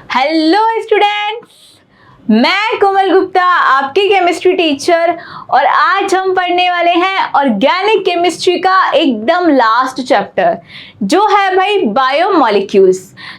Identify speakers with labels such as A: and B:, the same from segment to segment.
A: Hello students, मैं कोमल गुप्ता आपकी chemistry teacher और आज हम पढ़ने वाले हैं ऑर्गेनिक केमिस्ट्री का एकदम लास्ट चैप्टर जो है भाई बायोमोलिक्यूल्स।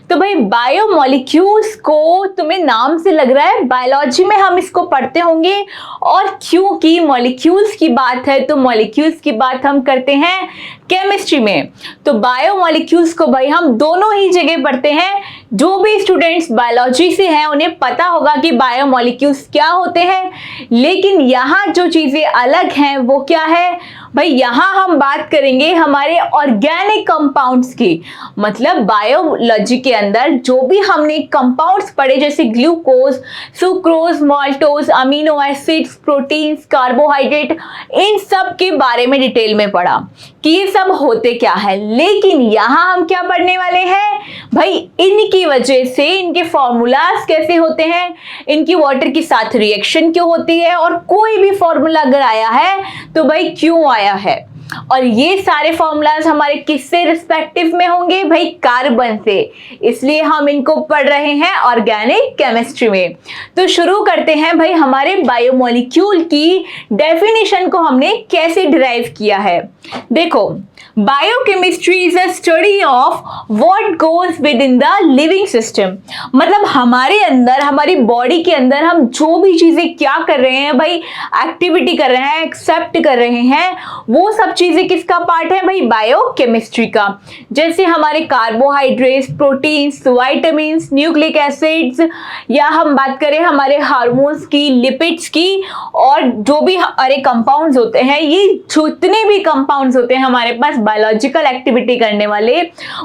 A: तो भाई बायोमोलिक्यूल्स को तुम्हें नाम से लग रहा है बायोलॉजी में हम इसको पढ़ते होंगे, और क्योंकि मॉलिक्यूल्स की बात है तो मॉलिक्यूल्स की बात हम करते हैं केमिस्ट्री में। तो बायोमोलिक्यूल्स को भाई हम दोनों ही जगह पढ़ते हैं। जो भी स्टूडेंट्स बायोलॉजी से हैं उन्हें पता होगा कि बायोमोलिक्यूल्स क्या होते हैं, लेकिन यहाँ जो चीजें अलग हैं वो क्या है भाई, यहाँ हम बात करेंगे हमारे ऑर्गेनिक कंपाउंड्स की। मतलब बायोलॉजी के अंदर जो भी हमने कंपाउंड्स पढ़े जैसे glucose, sucrose, maltose, amino acids, proteins, carbohydrate, इन सब के बारे में डिटेल में पढ़ा कि ये सब होते क्या है। लेकिन यहाँ हम क्या पढ़ने वाले हैं भाई, इनकी वजह से इनके फॉर्मूलाज कैसे होते हैं, इनकी वाटर के साथ रिएक्शन क्यों होती है, और कोई भी फॉर्मूला अगर आया है तो भाई क्यों आया है। और ये सारे फॉर्मूलाज हमारे किससे रिस्पेक्टिव में होंगे भाई, कार्बन से। इसलिए हम इनको पढ़ रहे हैं ऑर्गेनिक केमिस्ट्री में। तो शुरू करते हैं भाई, हमारे बायोमोलिक्यूल की डेफिनेशन को हमने कैसे डिराइव किया है। देखो, biochemistry is a study of what goes with in the living system. मतलब हमारे अंदर, हमारी बॉडी के अंदर हम जो भी चीजें क्या कर रहे हैं भाई, एक्टिविटी कर रहे हैं, एक्सेप्ट कर रहे हैं, वो सब चीजें किसका पार्ट है भाई, बायोकेमिस्ट्री का। जैसे हमारे carbohydrates, proteins, vitamins, nucleic acids, या हम बात करें हमारे हार्मोन्स की, लिपिड्स की, और जो भी हमारे कंपाउंड्स होते हैं, ये जितने भी कंपाउंड्स होते हैं हमारे पास बायोलॉजिकल एक्टिविटी करने वाले,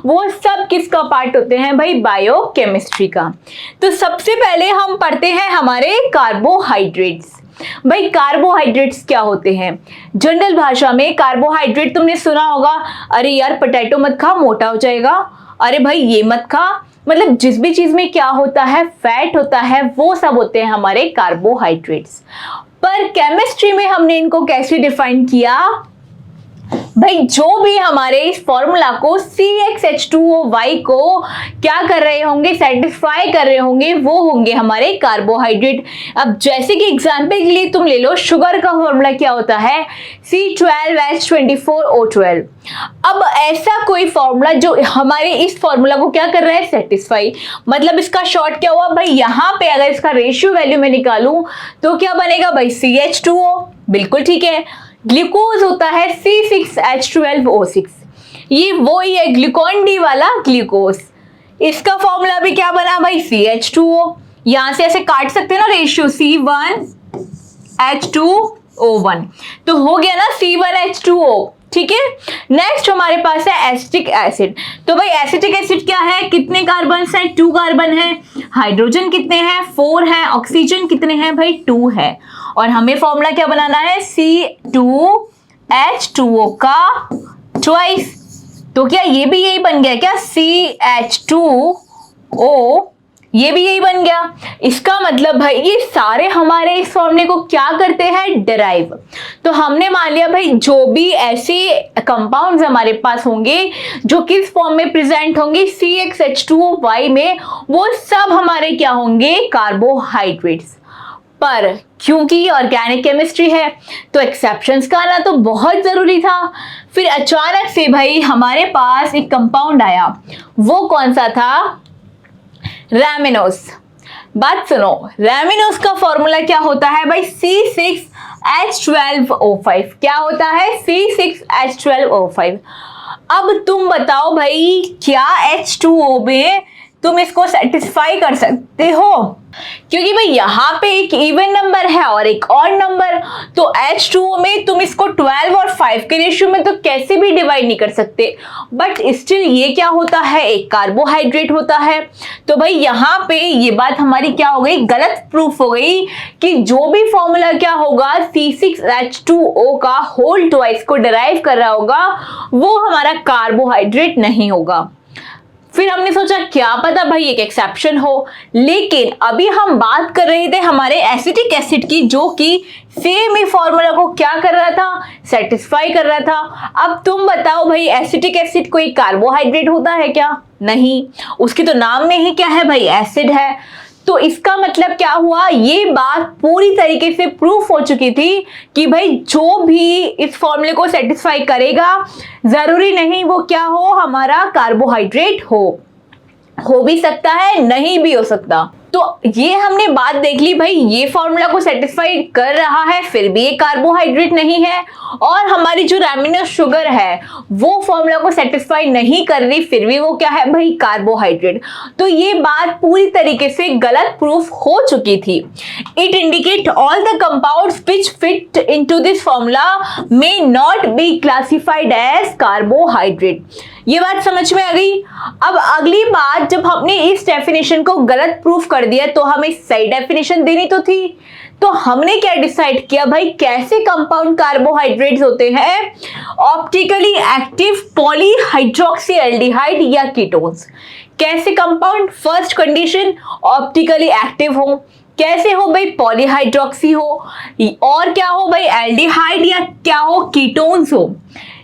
A: वो सब किसका पार्ट होते हैं भाई, बायोकेमिस्ट्री का। तो सबसे पहले हम पढ़ते हैं हमारे कार्बोहाइड्रेट्स। भाई कार्बोहाइड्रेट्स क्या होते हैं? जनरल भाषा में कार्बोहाइड्रेट तुमने सुना होगा, अरे यार पोटैटो मत खा मोटा हो जाएगा, अरे भाई ये मत खा। मतलब जिस भी चीज में क्या होता है, फैट होता है, वो सब होते हैं हमारे कार्बोहाइड्रेट्स। पर केमिस्ट्री में हमने इनको कैसे डिफाइन किया भाई, जो भी हमारे इस फॉर्मूला को CxH2O को क्या कर रहे होंगे, सेटिस्फाई कर रहे होंगे, वो होंगे हमारे कार्बोहाइड्रेट। अब जैसे कि एग्जांपल के लिए तुम ले लो, शुगर का फॉर्मूला क्या होता है, C12H24O12। अब ऐसा कोई फॉर्मूला जो हमारे इस फॉर्मूला को क्या कर रहा है, सेटिस्फाई। मतलब इसका शॉर्ट क्या हुआ भाई, यहाँ पे अगर इसका रेशियो वैल्यू में निकालूं तो क्या बनेगा भाई, CH2O। बिल्कुल ठीक है। ग्लूकोज होता है C6H12O6, ये वो ही है ग्लूकोन डी वाला ग्लूकोज। इसका फॉर्मूला भी क्या बना भाई, CH2O। यहां से ऐसे काट सकते हैं ना रेशियो, C1H2O1, तो हो गया ना C1H2O। ठीक है। नेक्स्ट हमारे पास है एसिटिक एसिड। तो भाई एसिटिक एसिड क्या है, कितने कार्बन है, 2 कार्बन है। हाइड्रोजन कितने हैं, 4 हैं। ऑक्सीजन कितने हैं भाई, 2 है। और हमें फॉर्मूला क्या बनाना है, C2H2O का ट्वाइस। तो क्या ये भी यही बन गया क्या, CH2O, ये भी यही बन गया। इसका मतलब भाई ये सारे हमारे इस फॉर्मूले को क्या करते हैं, डिराइव। तो हमने मान लिया भाई जो भी ऐसे कंपाउंड्स हमारे पास होंगे जो किस फॉर्म में प्रेजेंट होंगे, CxH2O में, वो सब हमारे क्या होंगे, कार्बोहाइड्रेट्स। पर क्योंकि ऑर्गेनिक केमिस्ट्री है तो एक्सेप्शंस का आना तो बहुत जरूरी था। फिर अचानक से भाई हमारे पास एक कंपाउंड आया, वो कौन सा था, रैमिनोस। बात सुनो, रैमिनोस का फॉर्मूला क्या होता है भाई, C6H12O5। क्या होता है, C6H12O5। अब तुम बताओ भाई, क्या H2O में तुम इसको सेटिस्फाई कर सकते हो? क्योंकि भाई यहाँ पे एक इवन नंबर है और एक ऑड नंबर, तो H2O में तुम इसको 12 और 5 के रेशियो में तो कैसे भी डिवाइड नहीं कर सकते। बट स्टिल ये क्या होता है, एक कार्बोहाइड्रेट होता है। तो भाई यहाँ पे ये बात हमारी क्या हो गई, गलत प्रूफ हो गई कि जो भी फॉर्मूला क्या होगा, C6H2O का होल ट्वाइस को डिराइव कर रहा होगा, वो हमारा कार्बोहाइड्रेट नहीं होगा। फिर हमने सोचा क्या पता भाई एक एक्सेप्शन हो, लेकिन अभी हम बात कर रहे थे हमारे एसिटिक एसिड की, जो कि सेम ही फॉर्मूला को क्या कर रहा था, सेटिस्फाई कर रहा था। अब तुम बताओ भाई, एसिटिक एसिड कोई कार्बोहाइड्रेट होता है क्या? नहीं, उसके तो नाम में ही क्या है भाई, एसिड है। तो इसका मतलब क्या हुआ, ये बात पूरी तरीके से प्रूफ हो चुकी थी कि भाई जो भी इस फॉर्मूले को सेटिस्फाई करेगा, जरूरी नहीं वो क्या हो, हमारा कार्बोहाइड्रेट हो भी सकता है, नहीं भी हो सकता। तो ये हमने बात देख ली भाई, ये फॉर्मूला को सेटिस्फाई कर रहा है फिर भी ये कार्बोहाइड्रेट नहीं है, और हमारी जो रैमिनस शुगर है वो फॉर्मूला को सेटिस्फाई नहीं कर रही फिर भी वो क्या है भाई, कार्बोहाइड्रेट। तो ये बात पूरी तरीके से गलत प्रूफ हो चुकी थी। It indicate all the compounds which fit into this formula may not be classified as carbohydrate. ये बात समझ में आ गई। अब अगली बात, जब हमने इस डेफिनेशन को गलत प्रूफ कर दिया तो हमें सही डेफिनेशन देनी तो थी। तो हमने क्या डिसाइड किया भाई, कैसे कंपाउंड कार्बोहाइड्रेट्स होते हैं, ऑप्टिकली एक्टिव पॉलीहाइड्रोक्सीएल्डिहाइड या कीटोन्स। कैसे compound, first condition optically active हो, कैसे हो भाई, पॉलीहाइड्रोक्सी हो, और क्या हो भाई, एल्डिहाइड या क्या हो, कीटोन्स हो,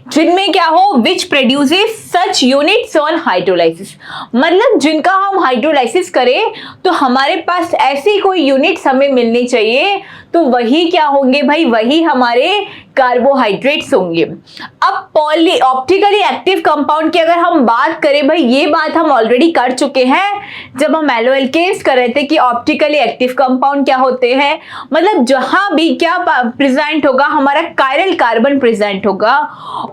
A: जिनमें क्या हो, which produces such units on hydrolysis. मतलब जिनका हम हाइड्रोलाइसिस करें तो हमारे पास ऐसी कोई यूनिट्स हमें मिलनी चाहिए, तो वही क्या होंगे भाई, वही हमारे कार्बोहाइड्रेट्स होंगे। अब पॉली ऑप्टिकली एक्टिव कंपाउंड की अगर हम बात करें भाई, ये बात हम ऑलरेडी कर चुके हैं जब हम एलोएल्केन्स कर रहे थे कि ऑप्टिकली एक्टिव कंपाउंड क्या होते हैं। मतलब जहां भी क्या प्रेजेंट होगा, हमारा कायरल कार्बन प्रेजेंट होगा,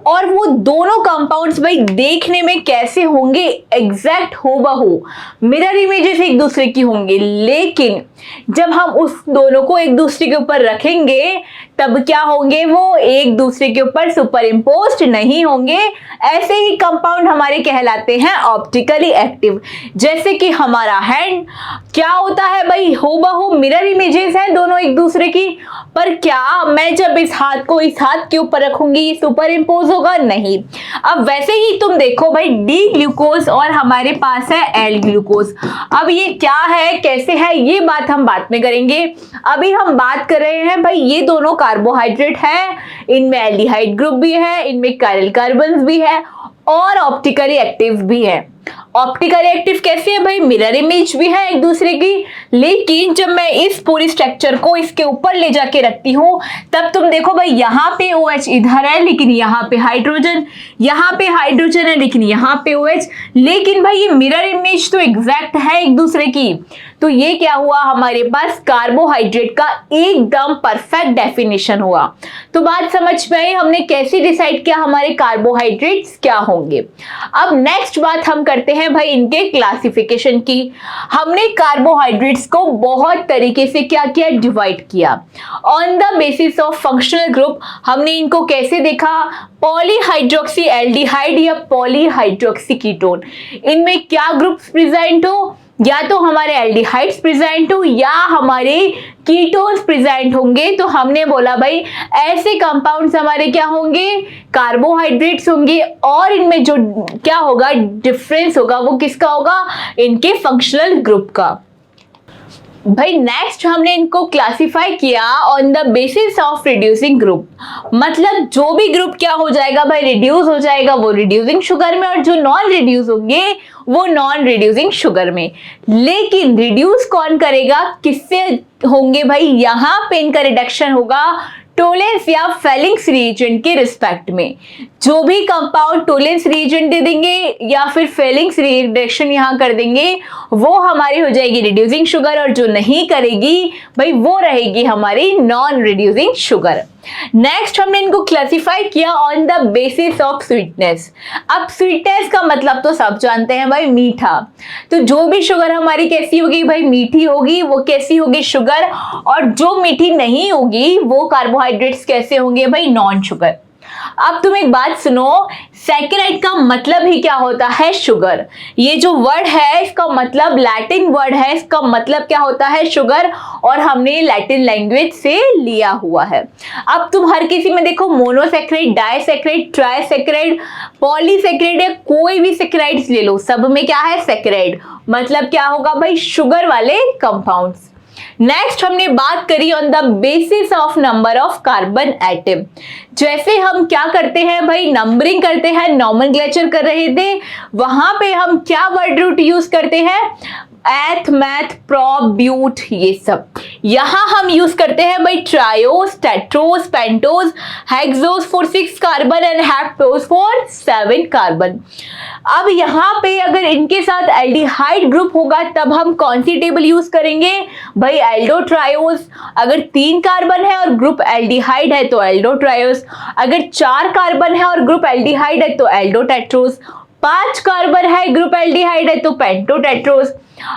A: और वो दोनों कंपाउंड्स भाई देखने में कैसे होंगे, एग्जैक्ट हूबहू मिरर इमेजेस एक दूसरे की होंगे, लेकिन जब हम उस दोनों को एक दूसरे के ऊपर रखेंगे तब क्या होंगे, वो एक दूसरे के ऊपर सुपर इम्पोज्ड नहीं होंगे। ऐसे ही कंपाउंड हमारे कहलाते हैं ऑप्टिकली एक्टिव। जैसे कि हमारा हैंड क्या होता है भाई, हूबहू मिरर इमेजेस हैं दोनों एक दूसरे की, पर क्या मैं जब इस हाथ को इस हाथ के ऊपर रखूंगी ये सुपर इम्पोज होगा, नहीं। अब वैसे ही तुम देखो भाई, डी ग्लूकोज और हमारे पास है एल ग्लूकोज। अब ये क्या है, कैसे है, ये बात हम बाद में करेंगे। अभी हम बात कर रहे हैं भाई, ये दोनों कार्बोहाइड्रेट है, इनमें एल्डिहाइड ग्रुप भी है, इनमें कायरल कार्बन्स भी है और ऑप्टिकली एक्टिव भी है। ऑप्टिकली एक्टिव कैसे है भाई, मिरर इमेज भी है एक दूसरे की, लेकिन जब मैं इस पूरी स्ट्रक्चर को इसके ऊपर ले जाके रखती हूँ तब तुम देखो भाई, यहाँ पे OH इधर है लेकिन यहाँ पे हाइड्रोजन, यहाँ पे हाइड्रोजन है लेकिन यहाँ पे OH, लेकिन भाई ये मिरर इमेज तो एग्जैक्ट है एक दूसरे की। तो ये क्या हुआ, हमारे पास कार्बोहाइड्रेट का एकदम परफेक्ट डेफिनेशन हुआ। तो बात समझ में आई, हमने कैसे डिसाइड किया हमारे कार्बोहाइड्रेट्स क्या होंगे। अब नेक्स्ट बात हम करते हैं भाई इनके क्लासिफिकेशन की। हमने कार्बोहाइड्रेट्स को बहुत तरीके से क्या किया, डिवाइड किया on the basis of functional group. हमने इनको कैसे देखा, पॉलीहाइड्रोक्सी एल्डिहाइड या पॉलीहाइड्रोक्सी कीटोन, इनमें क्या ग्रुप्स प्रेजेंट हो, या तो हमारे एल्डिहाइड्स प्रेजेंट हो या हमारे कीटोन्स प्रेजेंट होंगे। तो हमने बोला भाई ऐसे कंपाउंड्स हमारे क्या होंगे, कार्बोहाइड्रेट्स होंगे, और इनमें जो क्या होगा, डिफरेंस होगा, वो किसका होगा, इनके फंक्शनल ग्रुप का। भाई नेक्स्ट हमने इनको क्लासिफाई किया on the basis of reducing group. मतलब जो भी ग्रुप क्या हो जाएगा भाई, रिड्यूस हो जाएगा, वो रिड्यूसिंग शुगर में, और जो नॉन रिड्यूस होंगे वो नॉन रिड्यूसिंग शुगर में। लेकिन रिड्यूस कौन करेगा, किससे होंगे भाई, यहाँ पे इनका रिडक्शन होगा टोलेंस या फेलिंग्स रिएजेंट के रिस्पेक्ट में। जो भी कंपाउंड टोलेंस रिएजेंट दे देंगे या फिर फेलिंग्स रिडक्शन यहाँ कर देंगे, वो हमारी हो जाएगी रिड्यूसिंग शुगर, और जो नहीं करेगी भाई वो रहेगी हमारी नॉन रिड्यूसिंग शुगर। नेक्स्ट हमने इनको क्लासिफाई किया on the basis of sweetness. अब स्वीटनेस का मतलब तो सब जानते हैं भाई, मीठा। तो जो भी शुगर हमारी कैसी होगी भाई, मीठी होगी, वो कैसी होगी, शुगर। और जो मीठी नहीं होगी वो कार्बोहाइड्रेट्स कैसे होंगे भाई, नॉन शुगर। अब तुम एक बात सुनो, सैकेराइड का मतलब ही क्या होता है? शुगर। ये जो वर्ड है इसका मतलब लैटिन वर्ड है, इसका मतलब क्या होता है? शुगर, और हमने लैटिन लैंग्वेज से लिया हुआ है। अब तुम हर किसी में देखो मोनोसैकेराइड, डाइसैकेराइड, ट्राइसैकेराइड, पॉलीसैकेराइड या कोई भी सैकेराइड्स ले लो, सब में क्या है? सैकेराइड। मतलब क्या होगा भाई? शुगर वाले कंपाउंड्स। नेक्स्ट हमने बात करी on the basis of number of carbon atom. जैसे हम क्या करते हैं भाई? नंबरिंग करते हैं, नॉमेनक्लेचर कर रहे थे, वहां पे हम क्या वर्ड रूट यूज करते हैं? एथ, मैथ, प्रोप, ब्यूट, ये सब। यहां हम यूज करते हैं भाई triose, tetrose, pentose, hexose for 6 carbon and heptose for 7 carbon. अब यहाँ पे अगर इनके साथ एल्डिहाइड ग्रुप होगा तब हम कौन सी टेबल यूज करेंगे भाई? Aldo triose. अगर 3 कार्बन है और ग्रुप एल्डिहाइड है तो एल्डो ट्रायोस। अगर 4 कार्बन है और ग्रुप एल्डिहाइड है तो एल्डो टेट्रोस। 5 कार्बन है, ग्रुप एल्डिहाइड है तो पेंटो टेट्रोस।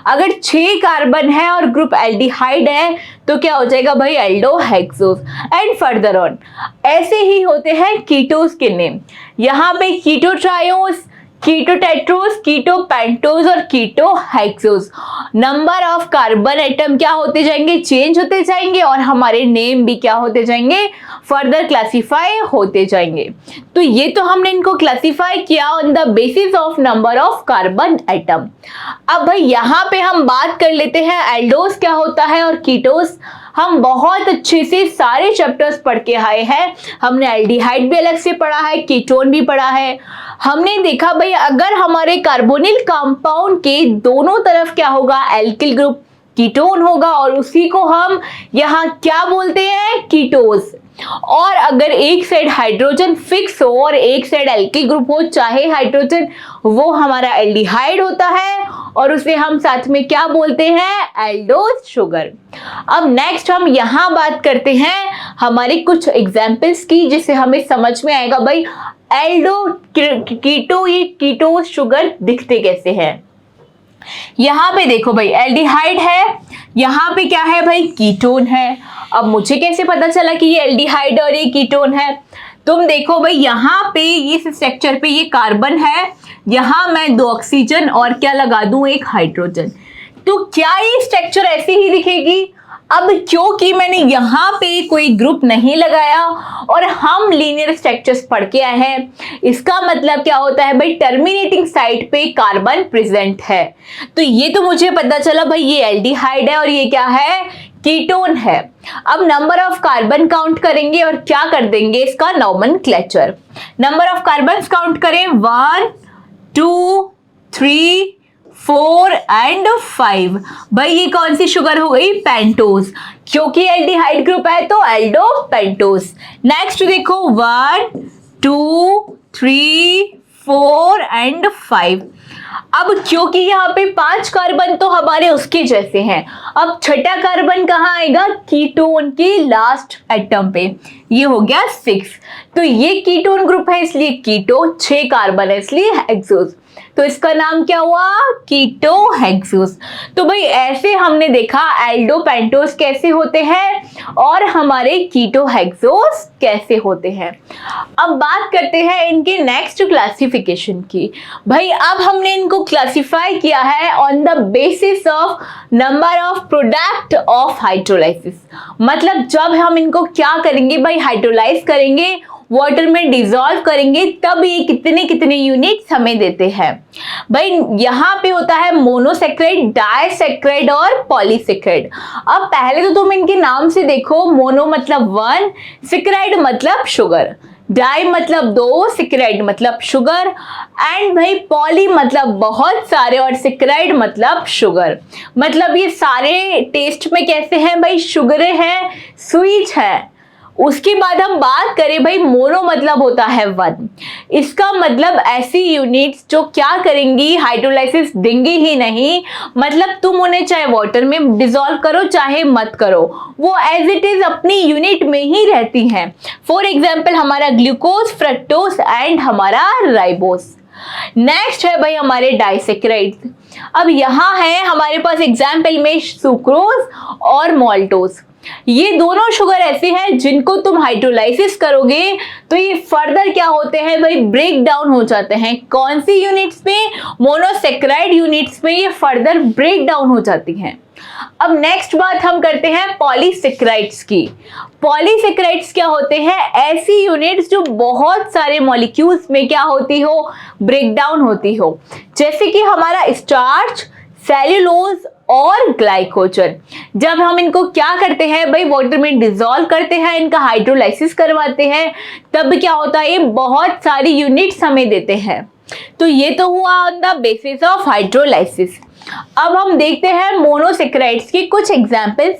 A: अगर 6 कार्बन है और ग्रुप एल्डिहाइड है तो क्या हो जाएगा भाई? Aldo hexose. And further on ऐसे ही होते हैं कीटोस के नेम। यहाँ पे keto triose, keto tetrose, keto pentose और keto hexose. Number of carbon atom क्या होते जाएंगे? चेंज होते जाएंगे, और हमारे नेम भी क्या होते जाएंगे? फर्दर क्लासिफाई होते जाएंगे। तो ये तो हमने इनको क्लासिफाई किया on the basis of number of carbon atom. अब भाई यहाँ पे हम बात कर लेते हैं एल्डोस क्या होता है और कीटोस। हम बहुत अच्छे से सारे चैप्टर्स पढ़ के आए हैं। हमने एल्डिहाइड भी अलग से पढ़ा है, कीटोन भी पढ़ा है। हमने देखा भाई अगर हमारे कार्बोनिल कंपाउंड के दोनों तरफ क्या होगा? एल्किल ग्रुप, कीटोन होगा, और उसी को हम यहाँ क्या बोलते हैं? कीटोस। और अगर एक साइड हाइड्रोजन फिक्स हो और एक साइड एल्किल ग्रुप हो, चाहे हाइड्रोजन, वो हमारा एल्डिहाइड होता है, और उसे हम साथ में क्या बोलते हैं? एल्डोस शुगर। अब नेक्स्ट हम यहाँ बात करते हैं हमारे कुछ एग्जाम्पल्स की, जिससे हमें समझ में आएगा भाई एल्डो कीटो, ये कीटो शुगर दिखते कैसे हैं। यहाँ पे देखो भाई एल्डिहाइड है, यहाँ पे क्या है भाई? कीटोन है। अब मुझे कैसे पता चला कि ये एल्डिहाइड और ये कीटोन है? तुम देखो भाई यहाँ पे इस स्ट्रक्चर पे ये कार्बन है, यहाँ मैं 2 ऑक्सीजन और क्या लगा दूं? एक हाइड्रोजन। तो क्या ये स्ट्रक्चर ऐसी ही दिखेगी? अब क्योंकि मैंने यहाँ पे कोई ग्रुप नहीं लगाया और हम लीनियर स्ट्रक्चर्स पढ़ के आए हैं, इसका मतलब क्या होता है भाई? टर्मिनेटिंग साइड पे कार्बन प्रेजेंट है। तो ये तो मुझे पता चला भाई ये एल्डिहाइड है और ये क्या है? कीटोन है। अब नंबर ऑफ कार्बन काउंट करेंगे और क्या कर देंगे? इसका nomenclature. Number of carbon count करें 1 2 3 4 एंड 5। भाई ये कौन सी शुगर हो गई? पेंटोस। क्योंकि एल्डिहाइड ग्रुप है तो एल्डो पेंटोस। नेक्स्ट देखो 1 2 3 4 एंड 5। अब क्योंकि यहाँ पे 5 कार्बन तो हमारे उसके जैसे हैं, अब छठा कार्बन कहाँ आएगा? कीटोन के लास्ट एटम पे। ये हो गया 6। तो ये कीटोन ग्रुप है इसलिए कीटो, 6 कार्बन है इसलिए हेक्सोस। तो इसका नाम क्या हुआ? कीटो हेक्सोस। तो भाई ऐसे हमने देखा एल्डो पेंटोस कैसे होते हैं और हमारे कीटो हेक्सोस कैसे होते हैं। अब बात करते हैं इनके नेक्स्ट क्लासिफिकेशन की। भाई अब हमने इनको क्लासिफाई किया है on the basis of number of product of hydrolysis. मतलब जब हम इनको क्या करेंगे भाई? हाइड्रोलाइज करेंगे, वाटर में डिसॉल्व करेंगे, तब ये कितने कितने यूनिट्स हमें देते हैं। भाई यहाँ पे होता है मोनोसैकेराइड, डाइसैकेराइड और पॉलीसैकेराइड। अब पहले तो तुम इनके नाम से देखो, मोनो मतलब 1, सैकेराइड मतलब शुगर, डाई मतलब 2, सैकेराइड मतलब शुगर, एंड भाई पॉली मतलब बहुत सारे और सैकेराइड मतलब शुगर। मतलब ये सारे टेस्ट में कैसे हैं भाई? शुगर है, स्वीट है। उसके बाद हम बात करें भाई मोनो मतलब होता है 1। इसका मतलब ऐसी यूनिट्स जो क्या करेंगी? हाइड्रोलाइसिस देंगी ही नहीं। मतलब तुम उन्हें चाहे वाटर में डिसॉल्व करो चाहे मत करो, वो एज इट इज अपनी यूनिट में ही रहती हैं। फॉर एग्जाम्पल हमारा ग्लूकोज, फ्रक्टोज एंड हमारा राइबोस। नेक्स्ट है भाई हमारे डाइसैकेराइड्स। अब यहाँ है हमारे पास एग्जाम्पल में सुक्रोज और मॉल्टोज। ये दोनों शुगर ऐसे हैं जिनको तुम हाइड्रोलाइसिस करोगे तो ये फर्दर क्या होते हैं भाई, ब्रेक डाउन हो जाते हैं। कौन सी यूनिट्स में? मोनोसेक्राइड यूनिट्स में ये फर्दर ब्रेक डाउन हो जाती हैं। अब नेक्स्ट बात हम करते हैं पॉलीसेक्राइड्स की। पॉलीसेक्राइड्स क्या होते हैं? ऐसी यूनिट्स जो बहुत सारे मॉलिक्यूल्स में क्या होती हो, ब्रेक डाउन होती हो, जैसे कि हमारा स्टार्च, सेल्यूलोज और ग्लाइकोजन। जब हम इनको क्या करते हैं भाई, वाटर में डिसॉल्व करते हैं, इनका हाइड्रोलाइसिस करवाते हैं, तब क्या होता है, ये बहुत सारी यूनिट्स हमें देते हैं। तो ये तो हुआ on the basis of hydrolysis. अब हम देखते हैं मोनोसेक्राइड्स की कुछ एग्जांपल्स,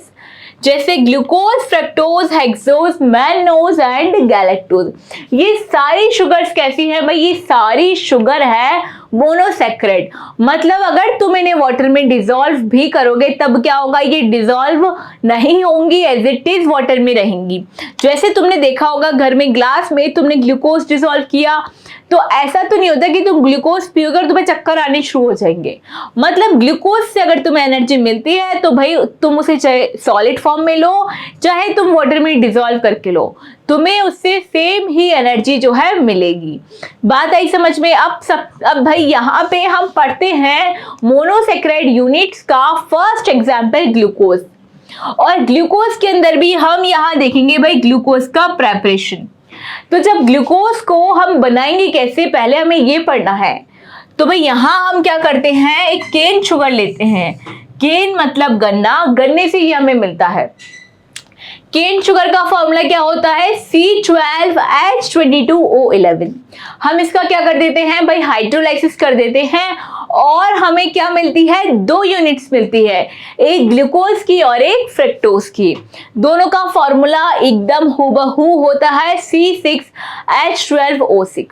A: जैसे glucose, fructose, hexose, mannose and galactose. ये सारी शुगर्स कैसी हैं भाई? ये सारी शुगर है मोनोसेक्राइड। मतलब अगर तुम इन्हें वाटर में डिसॉल्व भी करोगे तब क्या होगा, ये डिसॉल्व नहीं होंगी, एज इट इज वाटर में रहेंगी। जैसे तुमने देखा होगा घर में ग्लास में तुमने ग्लूकोज डिसॉल्व किया, तो ऐसा तो नहीं होता कि तुम ग्लूकोज पियोगे और तुम्हें चक्कर आने शुरू हो जाएंगे। मतलब ग्लूकोज से अगर तुम्हें एनर्जी मिलती है तो भाई तुम उसे चाहे सॉलिड फॉर्म में लो, चाहे तुम वाटर में डिसॉल्व करके लो, तुम्हें उससे सेम ही एनर्जी जो है मिलेगी। बात आई समझ में? अब भाई यहाँ पे हम पढ़ते हैं मोनोसेक्राइड यूनिट्स का फर्स्ट एग्जाम्पल ग्लूकोज। और ग्लूकोज के अंदर भी हम यहाँ देखेंगे भाई ग्लूकोज का प्रेपरेशन। तो जब ग्लूकोज को हम बनाएंगे कैसे, पहले हमें ये पढ़ना है। तो भाई यहाँ हम क्या करते हैं, एक केन शुगर लेते हैं। केन मतलब गन्ना, गन्ने से ही हमें मिलता है। केन शुगर का फॉर्मूला क्या होता है, C12H22O11। हम इसका क्या कर देते हैं भाई, हाइड्रोलाइसिस कर देते हैं, और हमें क्या मिलती है, 2 यूनिट्स मिलती है, एक ग्लूकोज की और एक फ्रक्टोज की। दोनों का फॉर्मूला एकदम हूबहू होता है C6H12O6।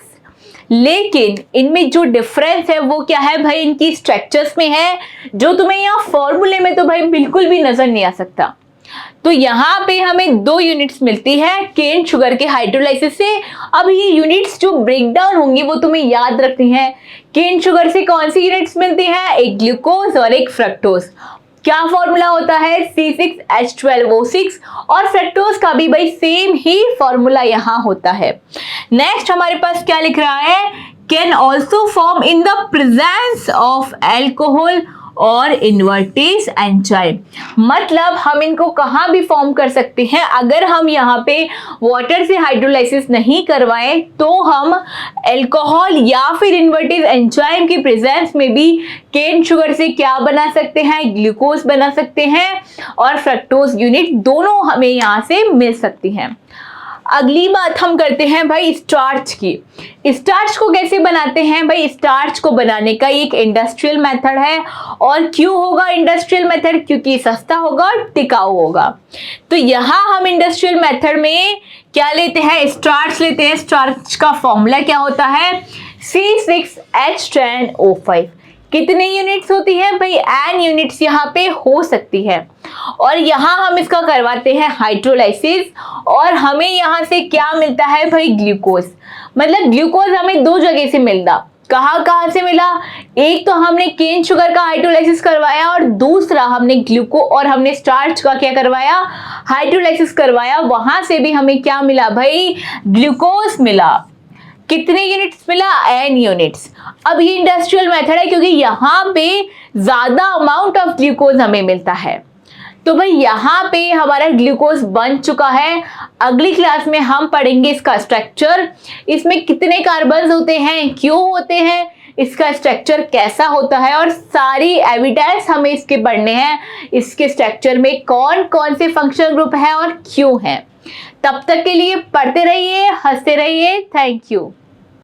A: लेकिन इनमें जो डिफरेंस है वो क्या है भाई, इनकी स्ट्रक्चर्स में है, जो तुम्हें यहाँ फॉर्मूले में तो भाई बिल्कुल भी नजर नहीं आ सकता। तो यहाँ पे हमें 2 यूनिट्स मिलती है केन शुगर के हाइड्रोलाइसिस से। अब ये यूनिट्स जो ब्रेक डाउन होंगी वो तुम्हें याद रखनी है। केन शुगर से कौन सी यूनिट्स मिलती है, एक ग्लूकोज और एक फ्रक्टोज। क्या फॉर्मूला होता है, C6H12O6। और फ्रक्टोज का भी भाई सेम ही फॉर्मूला यहाँ होता है। नेक्स्ट हमारे पास क्या लिख रहा है, can also form in the presence of alcohol और इन्वर्टेज एंजाइम। मतलब हम इनको कहाँ भी फॉर्म कर सकते हैं, अगर हम यहाँ पे वाटर से हाइड्रोलाइसिस नहीं करवाएं तो हम अल्कोहल या फिर इन्वर्टेज एंजाइम की प्रेजेंस में भी केन शुगर से क्या बना सकते हैं, ग्लूकोज बना सकते हैं, और फ्रक्टोज यूनिट दोनों हमें यहाँ से मिल सकती हैं। अगली बात हम करते हैं भाई स्टार्च की। स्टार्च को कैसे बनाते हैं भाई, स्टार्च को बनाने का एक इंडस्ट्रियल मेथड है। और क्यों होगा इंडस्ट्रियल मेथड, क्योंकि सस्ता होगा और टिकाऊ होगा। तो यहाँ हम इंडस्ट्रियल मेथड में क्या लेते हैं, स्टार्च लेते हैं। स्टार्च का फॉर्मूला क्या होता है, C6H10O5। कितनी यूनिट्स होती है भाई, n यूनिट्स यहाँ पे हो सकती है। और यहाँ हम इसका करवाते हैं हाइड्रोलाइसिस, और हमें यहाँ से क्या मिलता है भाई, ग्लूकोज। मतलब ग्लूकोज हमें 2 जगह से मिलता। कहाँ से मिला, एक तो हमने केन शुगर का हाइड्रोलाइसिस करवाया, और दूसरा हमने और हमने स्टार्च का क्या करवाया, हाइड्रोलाइसिस करवाया। वहां से भी हमें क्या मिला भाई, ग्लूकोज मिला। कितने यूनिट्स मिला, n यूनिट्स। अब ये इंडस्ट्रियल मेथड है क्योंकि यहाँ पे ज्यादा अमाउंट ऑफ ग्लूकोज हमें मिलता है। तो भाई यहाँ पे हमारा ग्लूकोज बन चुका है। अगली क्लास में हम पढ़ेंगे इसका स्ट्रक्चर, इसमें कितने कार्बन्स होते हैं, क्यों होते हैं, इसका स्ट्रक्चर कैसा होता है, और सारी एविडेंस हमें इसके पढ़ने हैं। इसके स्ट्रक्चर में कौन कौन से फंक्शनल ग्रुप है और क्यों है। तब तक के लिए पढ़ते रहिए, हंसते रहिए। Thank you.